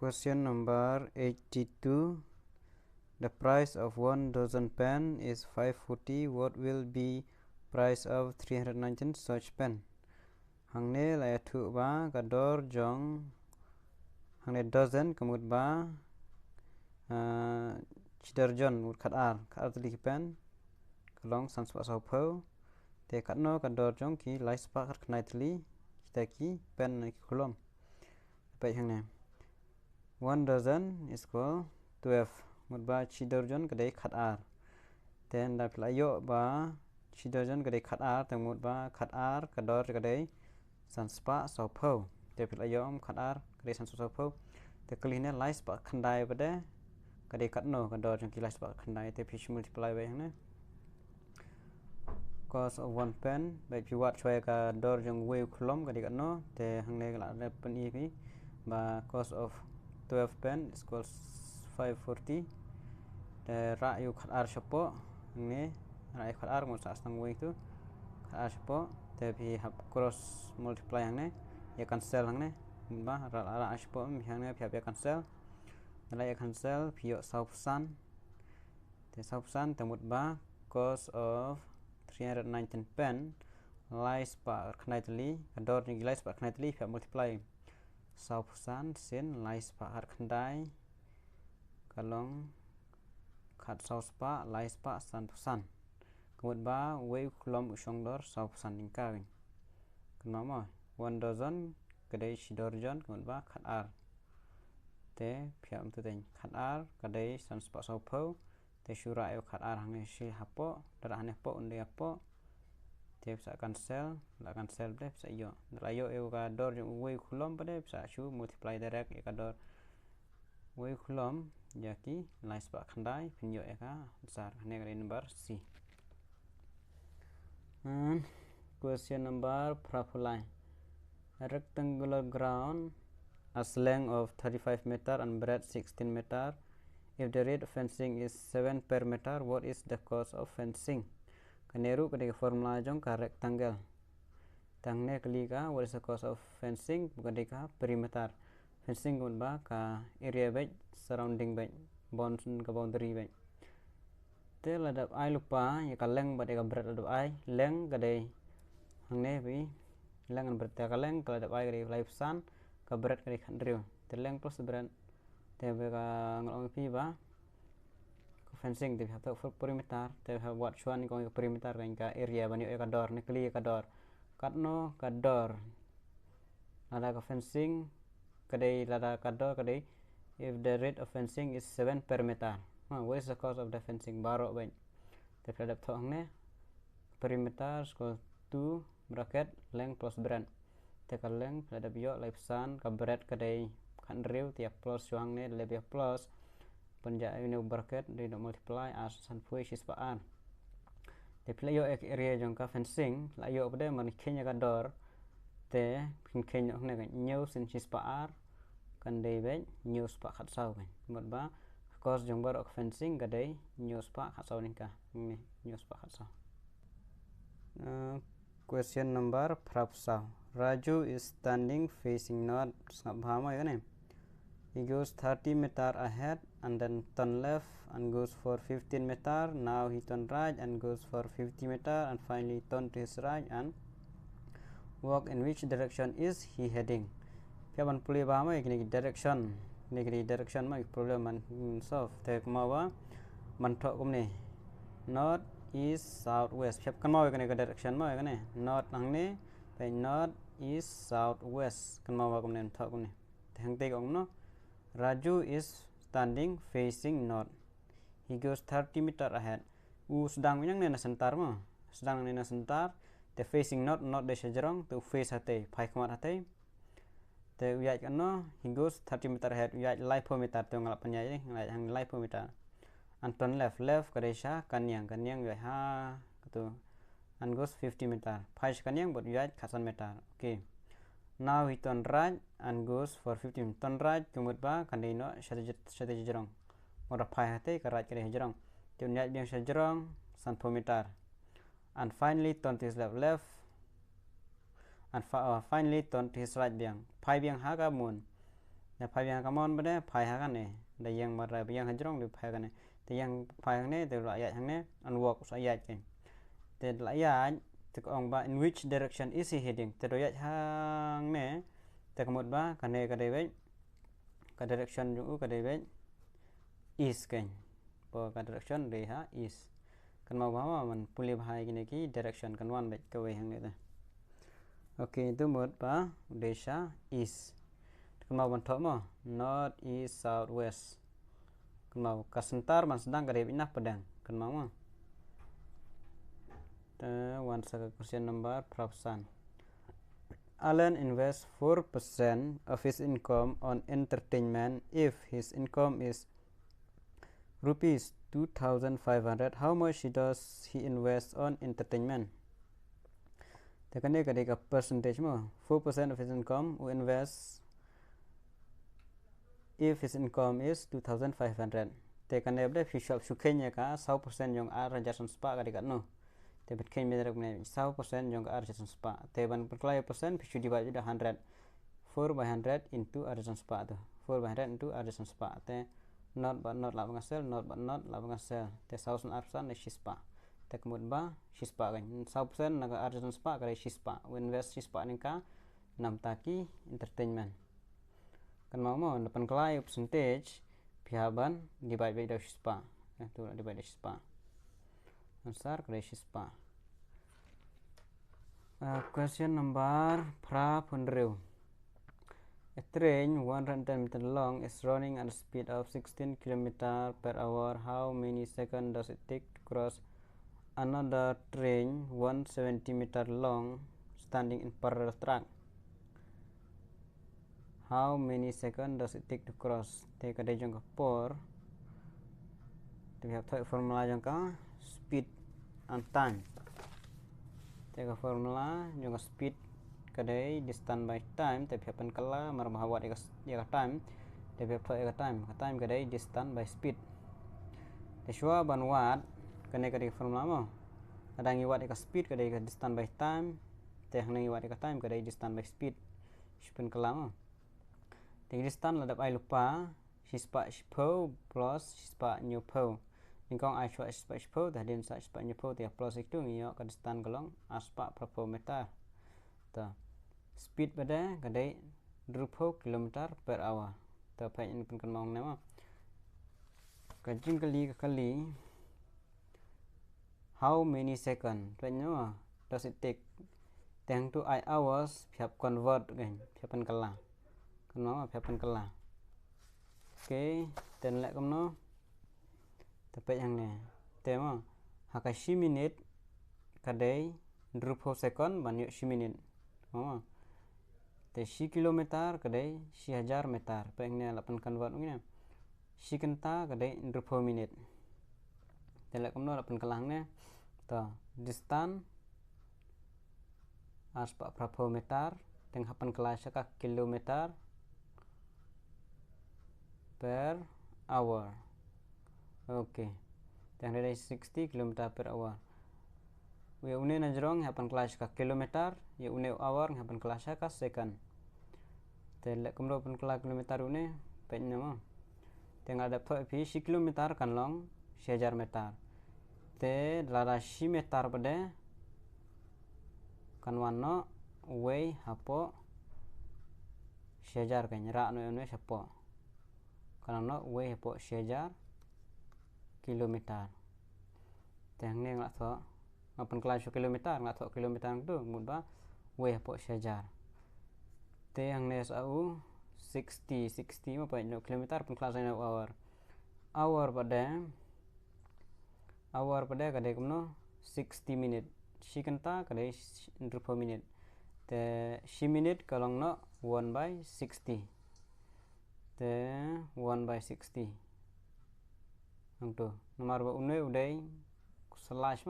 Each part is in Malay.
Question number 82. The price of 1 dozen pen is 540. What will be price of 319 such pen? Hangne la thu ba kador jong hangne dozen kemud ba chidarjon mut khatar tli pen kalong sanspa saupo te katno kador jong ki laispa khat knai tli ki pen ki kolom pai hangne 1 dozen is equal 12 mut ba chidarjon kadai khatar then da playo ba chidarjon kadai khatar te mut ba khatar kador kadai sanspa saupo te playo khatar kadai sanspa saupo te kline laispa khandai bade kadai katno kador jong ki laispa khandai te fish multiply by hangne cos of 1 pen by pi wat choi ka dor jong wei kolom kadai katno te hangne la pen ep ba cos of 12 pen is equals 540 te ra yu khatar chapo ne ra khatar mo sa stang wei tu khatar chapo te pi hap cross multiply hangne ya cancel hangne ba ra chapo mi hangne pi ya cancel la ya cancel pi yo sausan te sausan te mut ba cos of 319 pen lies pa knaitli ador ni lies pa knaitli pi multiply sausan sin lies pa har khandai kalong khat sauspa lies pa san kemut ba wei kolom usong dor sausan ingka kenama 1 dozen kadai shidorjon kemut ba khatar te phiam tu ten khatar kadai sanspa saupo te shura yo khatar hange shi hapo dara hane po unde apo te bisa cancel la cancel de bisa yo la yo ga dor jong wei kolom pade bisa shu multiply direct ya dor wei kolom yaki laispa khandai pinyo eka answer hane number C. Question number prapulai. A rectangular ground as length of 35 meter and breadth 16 meter. If the rate of fencing is 7 per meter, what is the cost of fencing? Kaneru kadai formula jong ka rectangle. Tangne kali ka what is the cost of fencing kadai ka perimeter. Fencing gun ba ka area bed surrounding bed boundary bed. Te ladap ai lupa ya ka length badai ka breadth ladap ai length kadai hangne bi length and breadth ka length ka ladap ai kadai life sun ka breadth kadai khandriu te length plus breadth te ka ngolong pi ba fencing te ha for perimeter te ha wat chuan ko perimeter ka area bani ka dor ne kli ka dor katno ka dor ada ka fencing kadai lada ka dor kadai if the rate of fencing is 7 per meter. What is the cost of the fencing baro ben te ladap thong ne perimeter equal to bracket length plus breadth te ka length ladap yo life sun ka breadth kadai khandriu te plus chuang ne lebih plus penja ini bracket di multiply as san fui sis paan te playo area jong ka fencing la yo pade man kenya ka dor te kenya ne new sin sis paar kan dei be new spa khat sau ben mot ba cost jong bar fencing ka dei new spa khat sau ning ka ni new spa khat sau. Question number 5. Raju is standing facing north bhama ne. He goes 30 meter ahead and then turn left and goes for 15 meter. Now he turn right and goes for 50 meter and finally turn to his right and walk. In which direction is he heading? Piaban puli ba ma ikni direction ma problem man solve te mawa man tho kum ne north east south west piap kan mawa ikni direction ma ikni north ang ne pe north east south west kan mawa kum ne tho kum ne te hang te ong no Raju is standing facing north. He goes 30 meter ahead. Sedang yang nena sentar mo. Sedang nena sentar. Te facing north, north de sejerong. Te face hati, pai kemat hati. Te uyat kan no. He goes 30 meter ahead. Uyat live per meter. Te ngalap penyai ni. Hang live per meter. And turn left, left kadesha kanyang uyat ha. Ketu. And goes 50 meter. Pai kanyang but uyat kasan meter. Okay. Now he turn right and goes for 15. Turn right kemut ba kandino strategi jerong. Mora pai hate ka right kare jerong. Tun yat biang jerong san meter. And finally turn to his left and finally turn to his right biang. Pai biang ha ka mun. Nah, phai yang kamon bade phai hakan ne. Da yang mara yang hajrong di phai kan ne. Te yang phai hang ne te la ya hang ne unwalk sa ya ke. Te la ya te ong ba in which direction is he heading? Te do ya hang ne te kamot ba kan ne ka de be ka direction ju ka de be is ke. Po ka direction de ha is. Kan mau ba man puli bhai gini ki direction kan wan be ka we hang ne. Oke, itu mot ba desa is. Kan mau ban thok north east south west. Kan mau kasentar man sedang ka de be nah pedang. Kan mau one second question number Prabsan. Alan invests 4% of his income on entertainment. If his income is rupees 2,500, how much does he invest on entertainment? Tekan dia kadang percentage mo 4% of his income who invests if his income is 2,500. Tekan dia benda visual sukenya ka 100% yang rajasan spa kadang no. Tapi kan kita punya 100% yang rajasan spa. Teban perkelai persen visual divide with 100. 4 by 100 into rajasan spa tu. 4 by 100 into rajasan spa. Te not but not lah pengasal, not but not lah pengasal. Te 1,000% ni spa. Te kemudian ba spa kan. 100% naga rajasan spa kadang spa. Invest spa ni ka 6 taki entertainment. Kan mau depan kelai percentage pihaban divide by spa. Tu lah divide by spa. Answer kadang spa. Question number pra punrew. A train 110 meter long is running at a speed of 16 km per hour. How many seconds does it take to cross another train 170 meter long standing in parallel track? How many seconds does it take to cross? Te kadai jangka por. Te have formula jangka speed and time. Te ka formula jangka speed kadai distance by time. Te happen kala marmahawat eka time. Te have eka time. Time kadai distance by speed. Te shua ban watt kadai formula mo. Kadang watt eka speed kadai distance by time. Te hang watt eka time kadai distance by speed. Happen kala mo. Te distance ladap ai lupa sispa sipo plus sispa nyupo. Ingkong ai shua sispa sipo dah din sa sispa nyupo te plus itu ngiyo ka distance golong aspa berapa meter. Ta speed pada kadai 20 km per hour. Ta pai in kan mong nama. Kajing kali how many second? Tanya does it take? Teng tu ai hours phap convert kan phapan kala. Kan mau phapan kala. Oke, dan lek kamno tepat yang ni. Tema hakashi minute kadai 20 second banyak shi minute. Oh. Te shi kilometer kadai shi 1000 meter. Pengnya 8 convert ngene. Shi kenta kadai 20 minute. Dan lek kamno 8 kelang ne. Ta distance aspa berapa meter teng hapan kelas ka kilometer per hour. Okay. Teng dari 60 km per hour. We une najrong hapan kelas ka kilometer, ya une hour hapan kelas ka second. Telek kumro pun kelas kilometer une penya mo. Teng ada pi si kilometer kan long 1000 meter. Te lara si meter pada kan wano we hapo 1000 kan ra no une hapo. Karena we hapo 1000 kilometer. Teng ne ngak tho ngapan kelas kilometer ngak tho kilometer tu mudba we hapo 1000. Te yang ne sau 60 apa no kilometer pun kelas no hour pada kadai kumno 60 minute. Si kenta kadai 20 minute. Te si minute kalong no 1 by 60. Te 1 by 60. Ang tu nomor ba une udai slash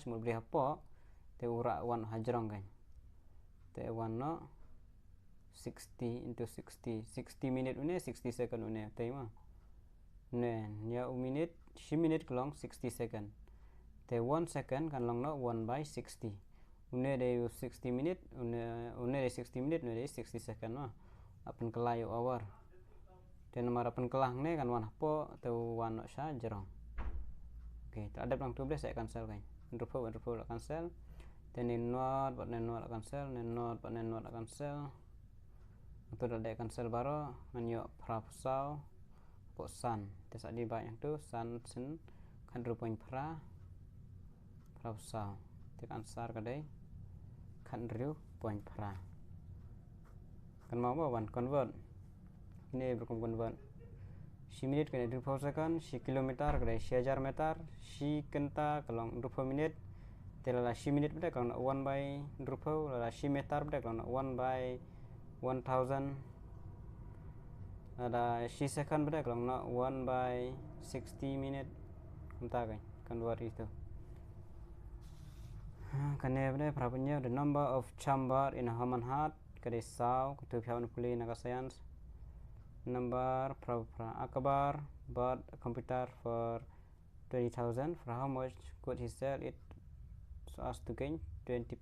mo beri hapo te ura 1 hajrong kan. Te 1 no 60 into 60 minute une 60 second une te ma. Ne ya minute si minute kalong 60 second. Te 1 second kan long no 1 by 60. Une de 60 minute une de 60 minute une de 60 second ma. Apan kelayu hour. dan nomor apa kelang nih kan wan po atau wan no sha jerong. Oke, ada pelang tu boleh saya cancel kan. Rupo lah cancel. Dan not buat not cancel, not buat not cancel. Untuk ada cancel baru menyo prapsau po san. Tes di banyak tu san sen kan rupoin prapsau. Tekan sar kadai kan riu point pra. Kan mau wan convert. Ini berkonvert. Si minit kena 20 second, si kilometer kena 1000 meter, si kenta kalau 20 menit, telala si minit pada kalau 1 by 20, lala si meter pada kalau 1 by 1000, ada si second pada kalau 1 by 60 minit, entah kan, convert itu. Kena pada berapanya the number of chamber in a human heart, kena saw, kutu piawan pulih naga science. Number Akbar bought a computer for 20,000. For how much could he sell it so as to gain 20%?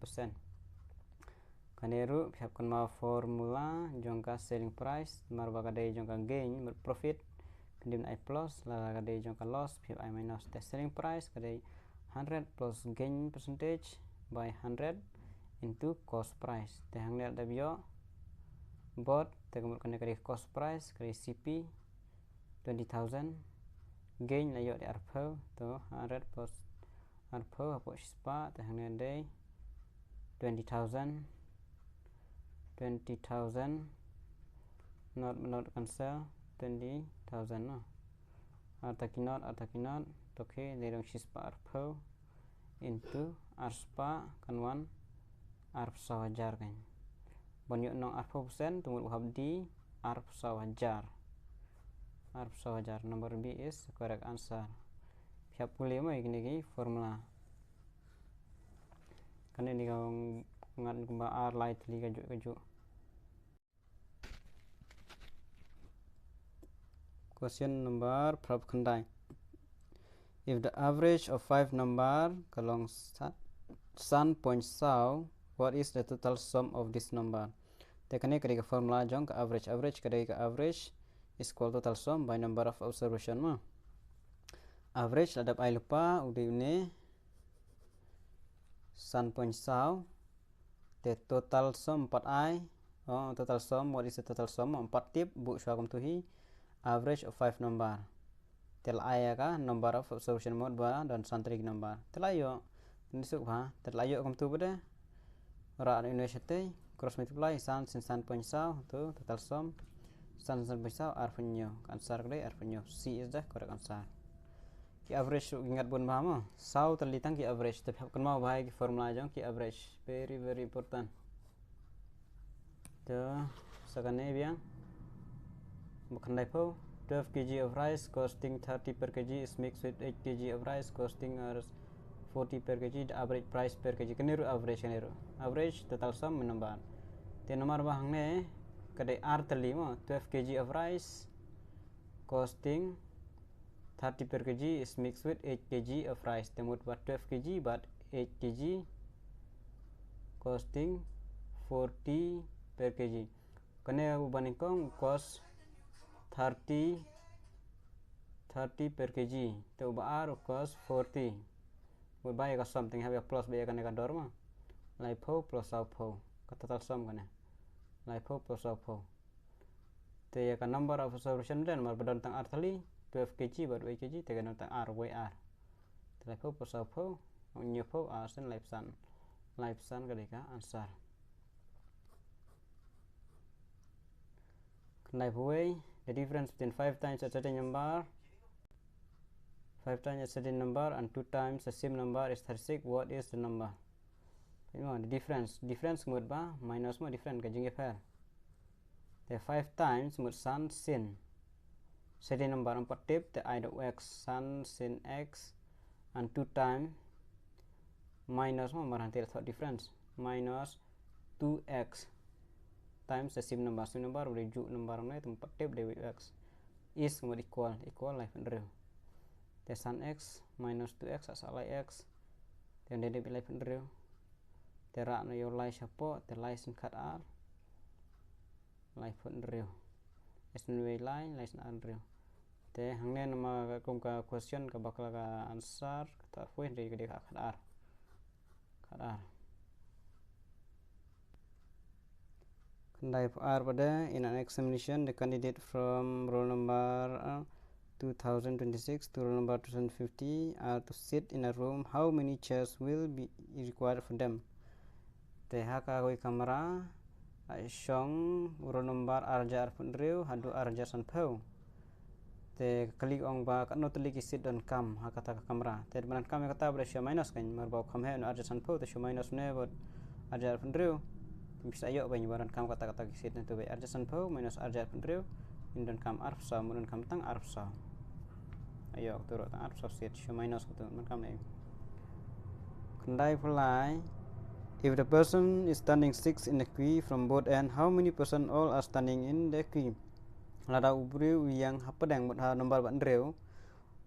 Kaneru pihapkan ma formula jongka selling price marba kadai jongka gain profit kemudian I plus lala kadai jongka loss pihap I minus the selling price kadai 100 plus gain percentage by 100 into cost price. Tehang lihat dabio bought kemudian kena cost price kena CP 20,000 gain layo di arpo to 100 plus arpo apa spa tehang day 20,000 not cancel 20,000 no atakinot toke derong spa arpo into arspa kan one arp sawajar kan banyak nong arpo persen tunggu habdi arp sawajar number B is correct answer. Siap kuliah mau gini formula kan ini kau ngat kumba R light li kaju. Question number prab khandai. If the average of 5 number kalong san point saw, what is the total sum of this number? Tekane kadai formula jong ka average kadai ka average is equal total sum by number of observation ma. Average ladap ai lupa udi une san point saw the total sum 4 ai total sum what is the total sum 4 tip bu syagam tuhi average of 5 number tel ai ka number of observation mode ba dan santri number telayo nisuk ba telayo kam tu bade ra Indonesia te cross multiply san point saw tu total sum san point saw r punyo answer kadai r punyo C is the correct answer. Ki average ingat bun bahama saw terlitang ki average tapi kan mau bahai ki formula jong ki average very important. To sakane biang bukan lepo 12 kg of rice costing 30 per kg is mixed with 8 kg of rice costing 40 per kg. The average price per kg keniru average total sum number te nomor bahang ne kadai r terlima 12 kg of rice costing 30 per kg is mixed with 8 kg of rice. Temut buat 12 kg but 8 kg costing 40 per kg. Kena ubandingkan cost 30 per kg. Te ubah r cost 40. Buat bayar ka something have plus bayar kan ka dorma. Lipo plus outpo. Ka total sum kan. Lipo plus outpo. Te ya ka number of observation dan mar badan tang r tali 12 kg baru 8 kg te kan tang r yr. Te lipo plus outpo nyopo asen life sun kadika answer. Life way the difference between 5 times a certain number 5 times a certain number and 2 times the same number is 36. What is the number? The difference mut ba minus mo different ka jingge fair. The 5 times mut san sin certain number 4 tip the I of x san sin x and 2 times minus mo marhantil thought difference minus 2x times the same number boleh juk number na itu 4 tip dari x is mut equal life and real. The san x minus 2x asal x dan dia life and real. Terak no your life siapa the life kat r life and real. SNW line Andrew. Te hangne nama kum ka question ka bakal ka answer ta foi dari gede ka khadar. Kandai R pada in an examination the candidate from roll number 2026 to roll number 2050 are to sit in a room. How many chairs will be required for them? Te haka koi kamera song roll number arjar fundriu hadu arjar san pau. Te klik ong ba kat not liki sit don kam hakata ka kamera. Te banan kam kata ber show minus kan mar ba kam he no arjar san pau te show minus ne bot arjar fundriu. Bisa ayok banyak baran kam kata-kata kisit itu baik arja sanpau minus arja pendriu indon kam arfsa munun kam tang arfsa ayok turut tang arfsa sit show minus gitu mun kam nei kendai pulai if the person is standing 6 in the queue from both end how many person all are standing in the queue lada ubriu yang hapadang bot ha nomor bandriu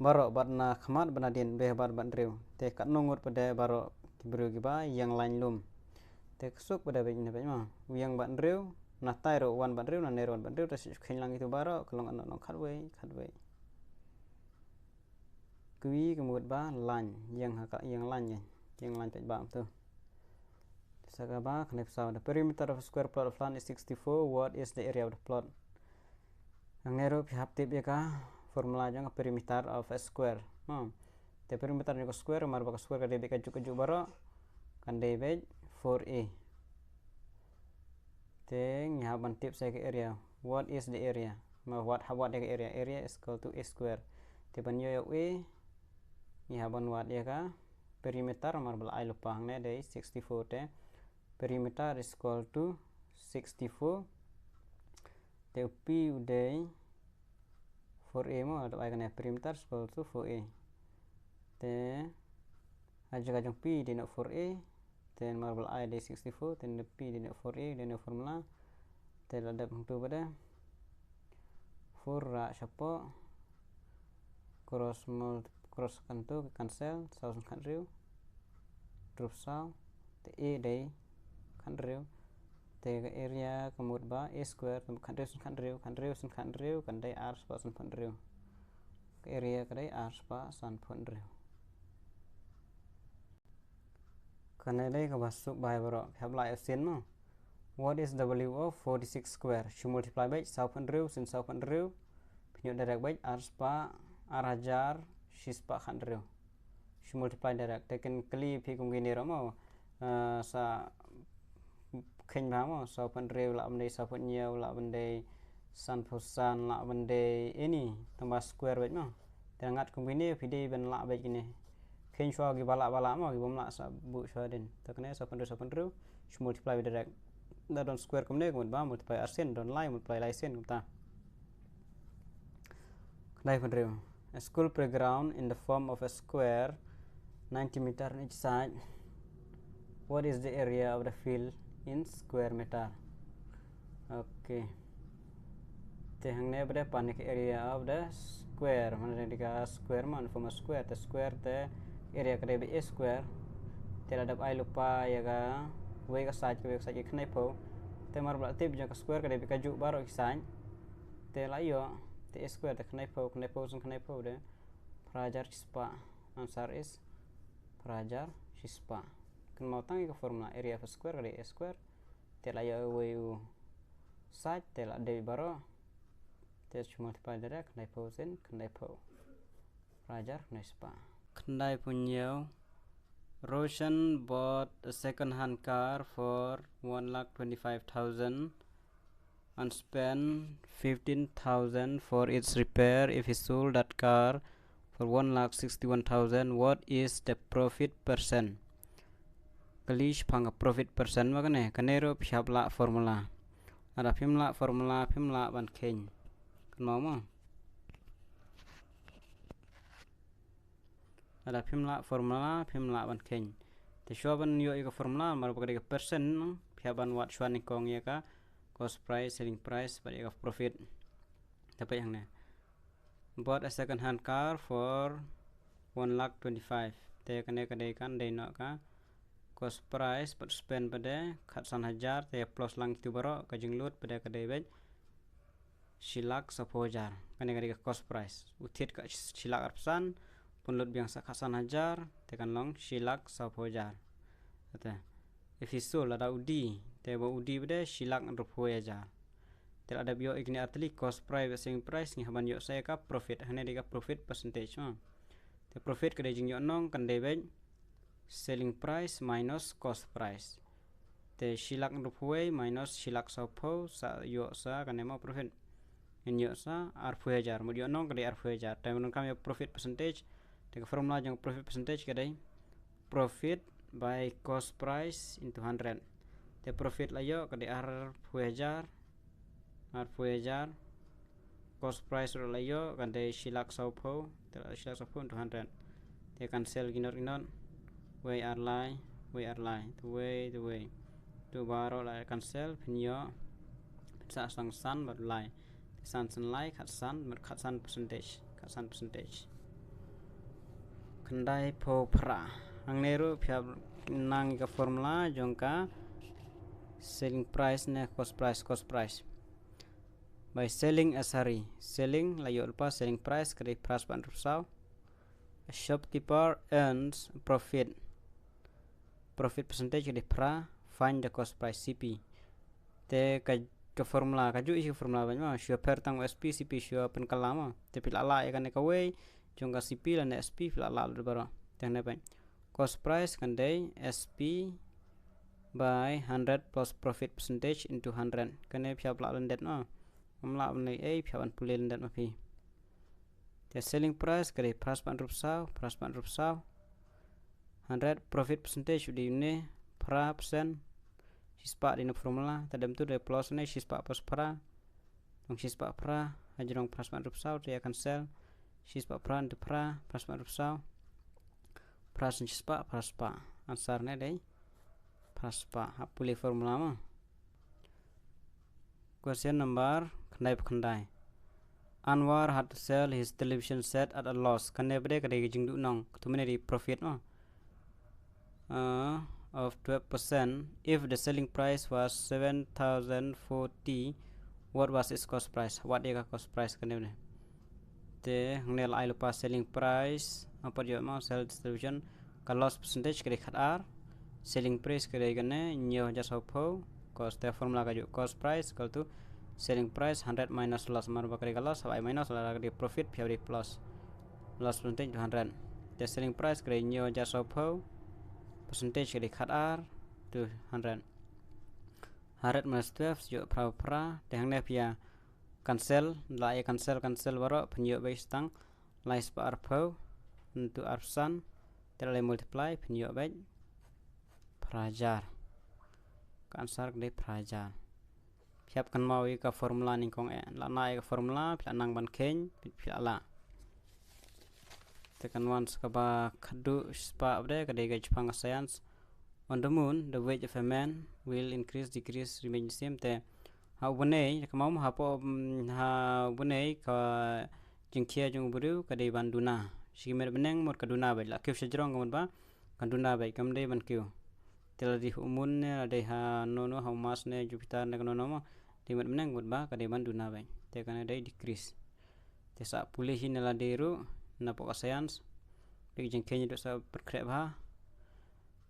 barok batna khamat banadin be bar bandriu te kat nungut pada barok kibriu giba yang lain lum teksuk pada begini mah yang ban rew nah tairo wan ban rew nah neron ban rew tas khin lang itu baro kelong anak khatway kui kemud ba lan yang lan pet ba tu sagaba knep saw the perimeter of a square plot of land is 64 what is the area of the plot ang nero phap tip ya ka formula jang perimeter of a square the perimeter of a square mar ba square ka debe ka juk baro kan debe 4a then you have one tip say area what is the area what the area is equal to a square tiban yo a you have one what ya ka perimeter mar bal ai lupa hang ne dei 64 te perimeter is equal to 64 te p dei 4a mo ada ai kan perimeter is equal to 4a te aja jang p di no 4a then marble I day 64 then the p then 4a then the formula then ada bentuk pada 4 ra siapa cross kan tu cancel 1000 kan riu drop saw the a day kan riu the area kemud ba a square kan riu kan day r spa san pon riu area kadai r spa san pon riu karena đây các bạn sub bài vào phép lại sin mà what is the value of 46 square should multiply by 600 sin 600 pinyo direct by r spa r hajar shispa 100 should multiply direct technically phi cùng gini rồi mà sa khen báo mà 600 là vấn đề 6 nhiều là vấn đề san phosan là vấn đề ini tambah square vậy mà thì ngat cùng gini phi đi bên lạ vậy gini khen cho cái bala mà cái bom lạ sa bu cho đến ta cái này 600 multiply with direct da don square comme này ba multiply arsen don line multiply line sen chúng ta đây phần rêu a school playground in the form of a square 90 meter on each side what is the area of the field in square meter okay thì hàng này pada panik area of the square mana dia square man form a square the square the area kada be a square tela dap ai lupa ya ga we ka side ke khnai po te mar bla tip ja ka square kada be ka ju baro kisan te la yo te a square te khnai po sun khnai po de prajar shispa answer is prajar shispa kan mau tang ke formula area of a square kada a square te la yo we side te la de baro te multiply direct khnai po sin khnai po prajar shispa Kendai punya Roshan bought a second-hand car for 1,25,000 and spent 15,000 for its repair. If he sold that car for 1,61,000, what is the profit percent? Kalish pang profit percent makane kanero pihap la formula. Ada pimla formula ban keng. Kan mau mah? Ada pimla formula ban keng te shoban yo ika formula mar bagade ka percent phaban wat shwan kong ya ka cost price selling price but ika profit tapi yang ne bought a second hand car for 1,25,000 te kane kade kan de no ka cost price but spend pada khat san hajar te plus lang tu baro ka jinglut pada kade bet silak 10,000 kan cost price uthiet ka silak arsan punlut biang sakhasan hajar tekan long silak 10,000 kata if isul ada udi te ba udi bede silak 20,000 tel ada bio igni artli cost price selling price ni haban yo saya ka profit hane ka profit percentage te profit ka jing yo nong kan debet selling price minus cost price te silak 20 minus silak 10 sa yo sa kan emo profit inyo sa R2000 mo nong kadi R2000 tay mun kami profit percentage te formula jang profit percentage kadai profit by cost price into 100 te profit layo kadi R2000 cost price layo kadi silak 10 te silak 10 into 100 te cancel ginor way r line to way to baro la cancel pinyo sa sang san but line san lai khat san percentage kendai po pra ang neru phya nang ka formula jongka selling price ne cost price by selling asari selling layo lupa selling price kadi price pan rusau a shopkeeper earns profit percentage kadi pra find the cost price CP te ke formula kaju isi formula banyak syua per tang SP CP syua pen kalama te pila la ya kan ka way jongka CP lan SP pila la lu baro tang ne cost price kan dei SP by 100 plus profit percentage into 100 kan ne phya pla lan det no amla ban ai phya ban pulil dat ma phi te selling price kare price pan rup sau 100 profit percentage di ne pra persen sispa di formula tadam tu de plus ne sispa plus pra dong sispa pra ajrong price pan rup sau dia cancel sispa pra de pra price pan rup sau pra sispa praspa ansar ne dei praspa hapuli formula ma question number khandai Anwar had to sell his television set at a loss kan ne bade kadai jingdu nong tumene di profit ma of 12% if the selling price was 7,040 what was its cost price what is cost price kan ne te ngnel ai lupa selling price apa dia mau sell television ka loss percentage kare khat r selling price kare gane nyo ja sopo cost te formula ka ju cost price equal to selling price 100 minus loss mar bakari ka loss by minus la ka profit phi plus loss percentage 100 the selling price kare nyo ja sopo percentage kare khat r to 100 minus 12 ju pra te hang ne pia cancel la ya cancel baro penyo base tang lai spa arpo untuk arsan terlai multiply penyo base prajar kansar de prajar siapkan mau ka formula ning kong la na ka formula pla nang ban khen pla la tekan once ka ba khadu spa upde ka de ga chpang science on the moon the weight of a man will decrease remain the same te ha bunei ka mau ha po ha bunei ka jingkhia jung buru ka de banduna simer beneng mot kaduna bai la keu sejrong ngon ba kaduna bai kam de ban keu tel di umun ne de ha no ha mas ne jupiter ne no ma de mot beneng mot ba ka de banduna bai te kana de decrease te sa pulih hin la deru na po science de jingkhia ni do sa perkrep ha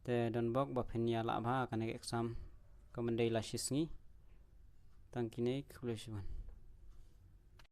te don bok ba phenya la ba kana exam ka mandai la shisngi tangkine khulesiwan